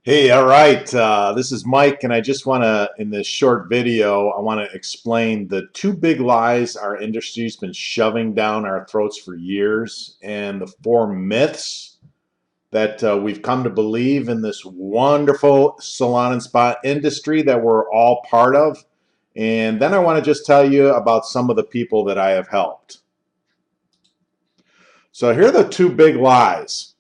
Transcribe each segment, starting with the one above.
Hey, all right. This is Mike, and I just want to, in this short video, I want to explain the two big lies our industry's been shoving down our throats for years, and the four myths that we've come to believe in this wonderful salon and spa industry that we're all part of. And then I want to just tell you about some of the people that I have helped. So here are the two big lies.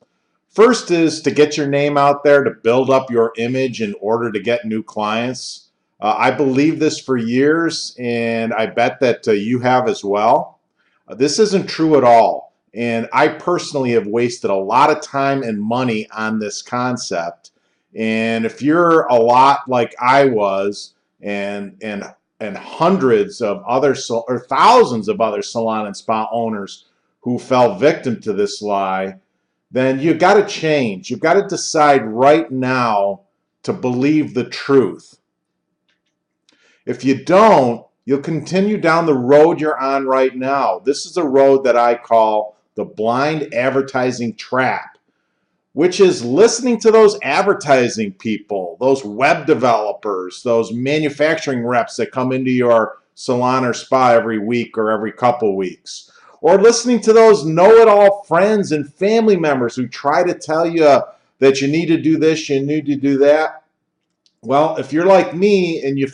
First is to get your name out there to build up your image in order to get new clients. I believe this for years, and I bet that you have as well. This isn't true at all, and I personally have wasted a lot of time and money on this concept. And if you're a lot like I was, and hundreds of other or thousands of other salon and spa owners who fell victim to this lie, then you've got to change. You've got to decide right now to believe the truth. If you don't, you'll continue down the road you're on right now. This is a road that I call the blind advertising trap, which is listening to those advertising people, those web developers, those manufacturing reps that come into your salon or spa every week or every couple weeks, or listening to those know-it-all friends and family members who try to tell you that you need to do this, you need to do that. Well, if you're like me and you're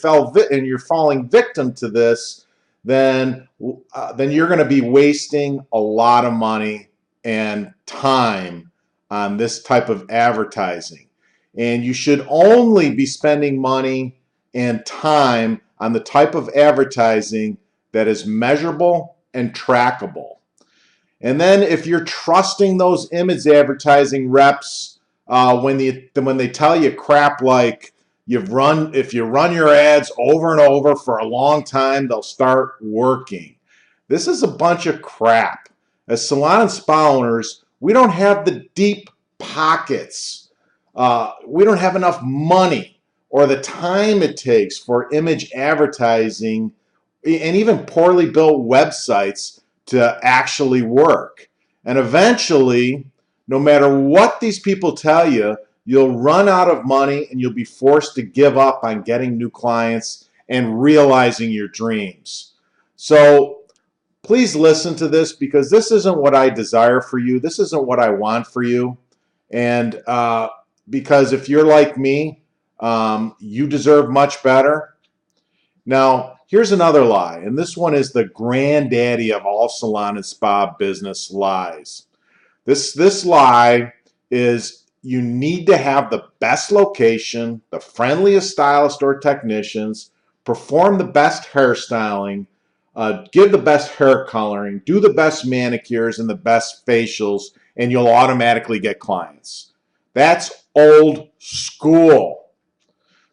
falling victim to this, then you're going to be wasting a lot of money and time on this type of advertising. And you should only be spending money and time on the type of advertising that is measurable and trackable. And then if you're trusting those image advertising reps when they tell you crap like if you run your ads over and over for a long time, they'll start working. This is a bunch of crap. As salon and spa owners, we don't have the deep pockets. We don't have enough money or the time it takes for image advertising and even poorly built websites to actually work. And eventually, no matter what these people tell you, you'll run out of money and you'll be forced to give up on getting new clients and realizing your dreams. So please listen to this, because this isn't what I desire for you. This isn't what I want for you. And because if you're like me, you deserve much better. Now, here's another lie, and this one is the granddaddy of all salon and spa business lies. This lie is you need to have the best location, the friendliest stylist or technicians, perform the best hairstyling, give the best hair coloring, do the best manicures and the best facials, and you'll automatically get clients. That's old school.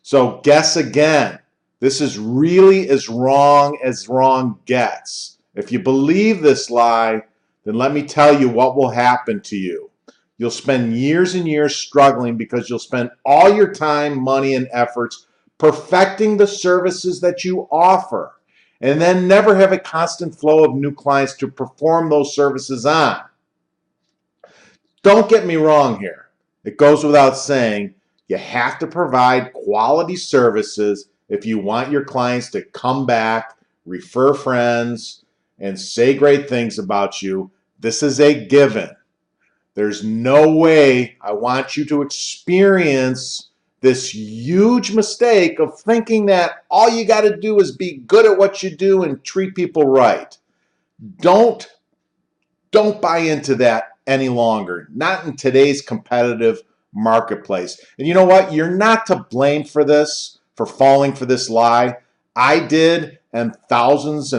So guess again. This is really as wrong gets. If you believe this lie, then let me tell you what will happen to you. You'll spend years and years struggling because you'll spend all your time, money, and efforts perfecting the services that you offer, and then never have a constant flow of new clients to perform those services on. Don't get me wrong here. It goes without saying, you have to provide quality services if you want your clients to come back, refer friends, and say great things about you. This is a given. There's no way I want you to experience this huge mistake of thinking that all you got to do is be good at what you do and treat people right. Don't buy into that any longer. Not in today's competitive marketplace. And you know what? You're not to blame for this, for falling for this lie. I did, and thousands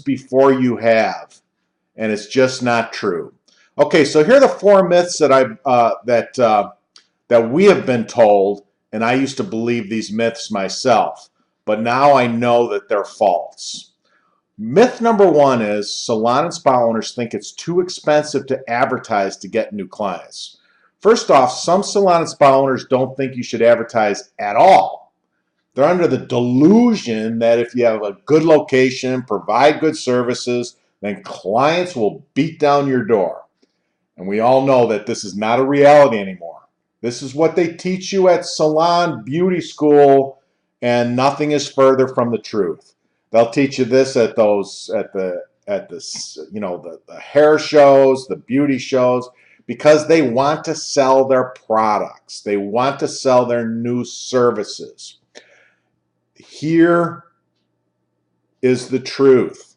before you have. And it's just not true. Okay, so here are the four myths that that we have been told, and I used to believe these myths myself, but now I know that they're false. Myth number one is salon and spa owners think it's too expensive to advertise to get new clients. First off, some salon and spa owners don't think you should advertise at all. They're under the delusion that if you have a good location, provide good services, then clients will beat down your door. And we all know that this is not a reality anymore. This is what they teach you at salon beauty school, and nothing is further from the truth. They'll teach you this at the hair shows, the beauty shows, because they want to sell their products. They want to sell their new services. Here is the truth.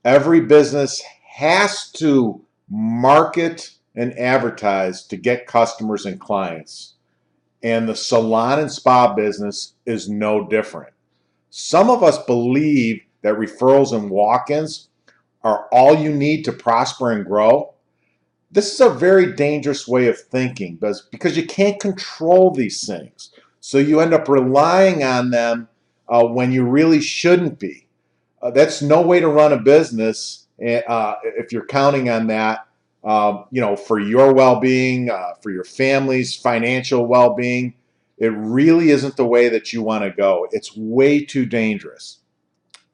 Every business has to market and advertise to get customers and clients. And the salon and spa business is no different. Some of us believe that referrals and walk-ins are all you need to prosper and grow. This is a very dangerous way of thinking because you can't control these things. So you end up relying on them when you really shouldn't be. That's no way to run a business if you're counting on that, for your well-being, for your family's financial well-being. It really isn't the way that you want to go. It's way too dangerous.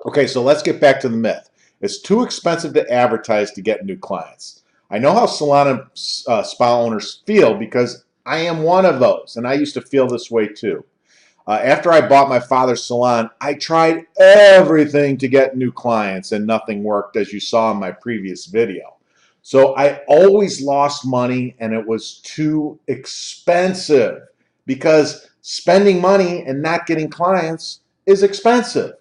Okay, so let's get back to the myth. It's too expensive to advertise to get new clients. I know how salon and spa owners feel because I am one of those, and I used to feel this way too. After I bought my father's salon, I tried everything to get new clients and nothing worked, as you saw in my previous video. So I always lost money and it was too expensive because spending money and not getting clients is expensive.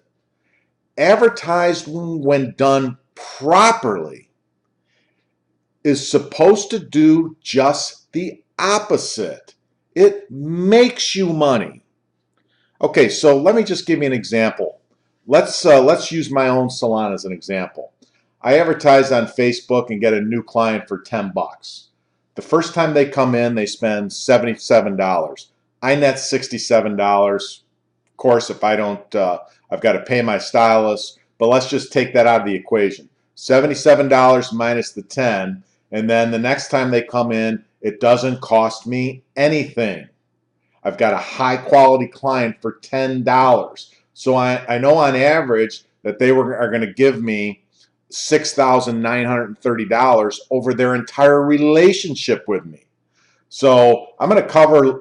Advertising, when done properly, is supposed to do just the opposite. It makes you money. Okay, so let me just give you an example. Let's use my own salon as an example. I advertise on Facebook and get a new client for 10 bucks. The first time they come in, they spend $77. I net $67. Of course, if I don't, I've got to pay my stylist, but let's just take that out of the equation. $77 minus the 10, and then the next time they come in, it doesn't cost me anything. I've got a high quality client for $10. So I know on average that they are going to give me $6,930 over their entire relationship with me. So I'm going to cover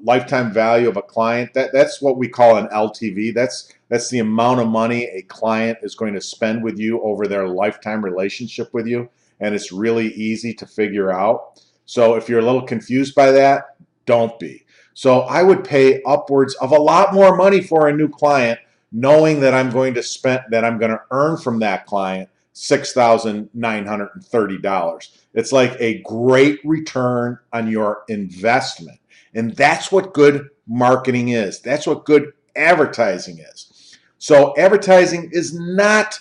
lifetime value of a client. That's what we call an LTV. That's the amount of money a client is going to spend with you over their lifetime relationship with you. And it's really easy to figure out. So if you're a little confused by that, don't be. So I would pay upwards of a lot more money for a new client, knowing that I'm going to earn from that client $6,930. It's like a great return on your investment. And that's what good marketing is. That's what good advertising is. So advertising is not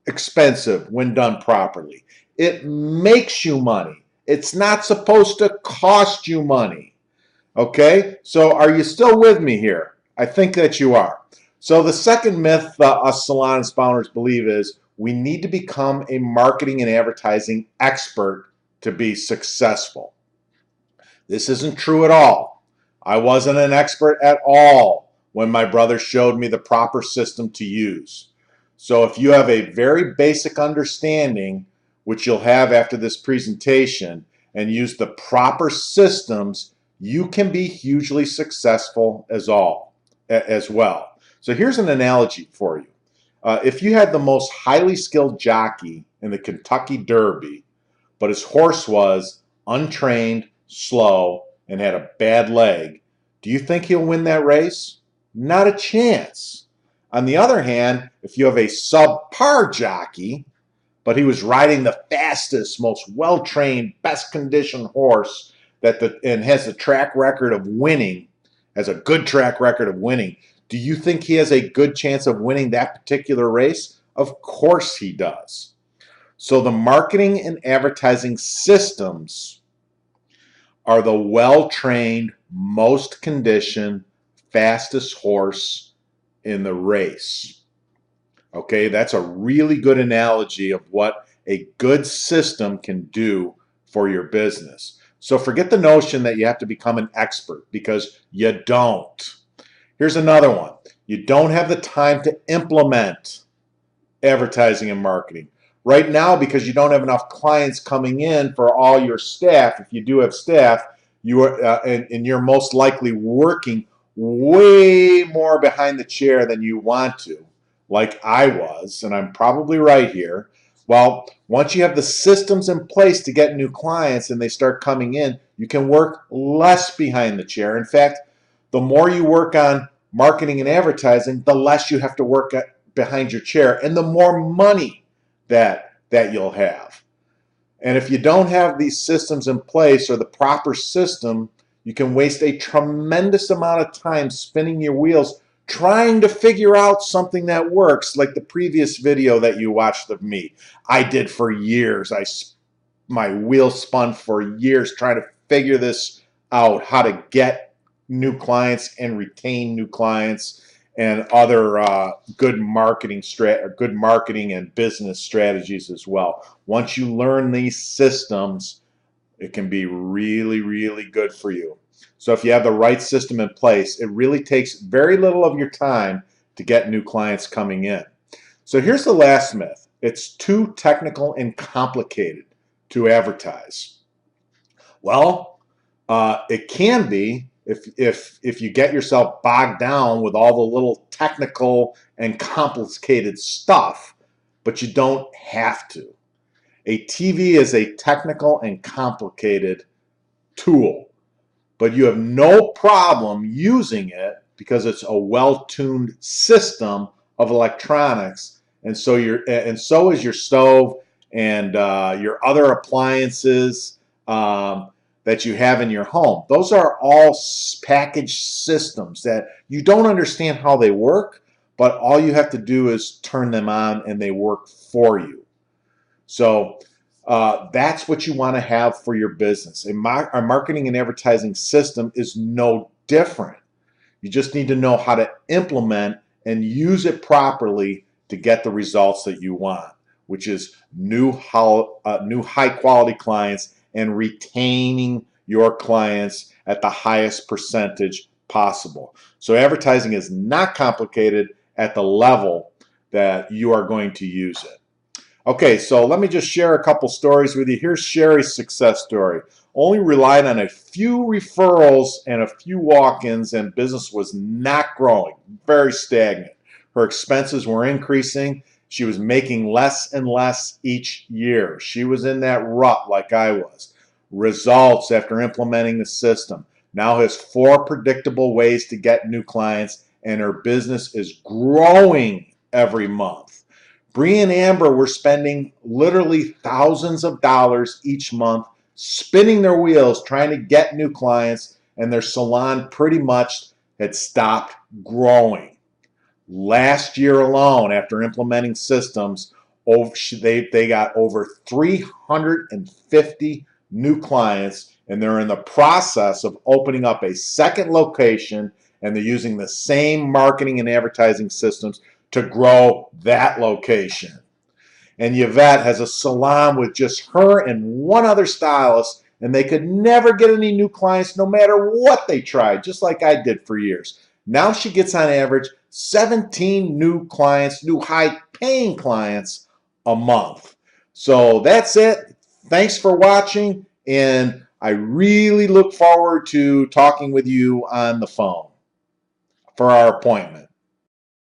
expensive when done properly. It makes you money. It's not supposed to cost you money. Okay, so are you still with me here? I think that you are. So the second myth us salon and spa owners believe is we need to become a marketing and advertising expert to be successful. This isn't true at all. I wasn't an expert at all when my brother showed me the proper system to use. So if you have a very basic understanding, which you'll have after this presentation, and use the proper systems, you can be hugely successful as well. So here's an analogy for you. If you had the most highly skilled jockey in the Kentucky Derby, but his horse was untrained, slow, and had a bad leg, do you think he'll win that race? Not a chance. On the other hand, if you have a subpar jockey, but he was riding the fastest, most well-trained, best-conditioned horse and has a track record of winning, has a good track record of winning, do you think he has a good chance of winning that particular race? Of course he does. So the marketing and advertising systems are the well-trained, most conditioned, fastest horse in the race. Okay, that's a really good analogy of what a good system can do for your business. So forget the notion that you have to become an expert, because you don't. Here's another one. You don't have the time to implement advertising and marketing. Right now, because you don't have enough clients coming in for all your staff, if you do have staff, you are, and you're most likely working way more behind the chair than you want to, like I was, and I'm probably right here. Well, once you have the systems in place to get new clients and they start coming in, you can work less behind the chair. In fact, the more you work on marketing and advertising, the less you have to work behind your chair, and the more money that you'll have. And if you don't have these systems in place or the proper system, you can waste a tremendous amount of time spinning your wheels trying to figure out something that works, like the previous video that you watched of me. I did for years. My wheels spun for years trying to figure this out, how to get new clients and retain new clients and other good marketing and business strategies as well. Once you learn these systems, it can be really, really good for you. So if you have the right system in place, it really takes very little of your time to get new clients coming in. So here's the last myth. It's too technical and complicated to advertise. Well, it can be if you get yourself bogged down with all the little technical and complicated stuff, but you don't have to. A TV is a technical and complicated tool, but you have no problem using it because it's a well-tuned system of electronics, and so is your stove and your other appliances that you have in your home. Those are all packaged systems that you don't understand how they work, but all you have to do is turn them on and they work for you. So that's what you want to have for your business. A marketing and advertising system is no different. You just need to know how to implement and use it properly to get the results that you want, which is new high quality clients and retaining your clients at the highest percentage possible. So advertising is not complicated at the level that you are going to use it. Okay, so let me just share a couple stories with you. Here's Sherry's success story. Only relied on a few referrals and a few walk-ins, and business was not growing, very stagnant. Her expenses were increasing. She was making less and less each year. She was in that rut like I was. Results after implementing the system. Now has 4 predictable ways to get new clients, and her business is growing every month. Bree and Amber were spending literally thousands of dollars each month spinning their wheels trying to get new clients, and their salon pretty much had stopped growing. Last year alone, after implementing systems, they got over 350 new clients, and they're in the process of opening up a second location, and they're using the same marketing and advertising systems to grow that location. And Yvette has a salon with just her and one other stylist, and they could never get any new clients no matter what they tried, just like I did for years. Now she gets on average 17 new clients, new high-paying clients a month. So that's it. Thanks for watching, and I really look forward to talking with you on the phone for our appointment.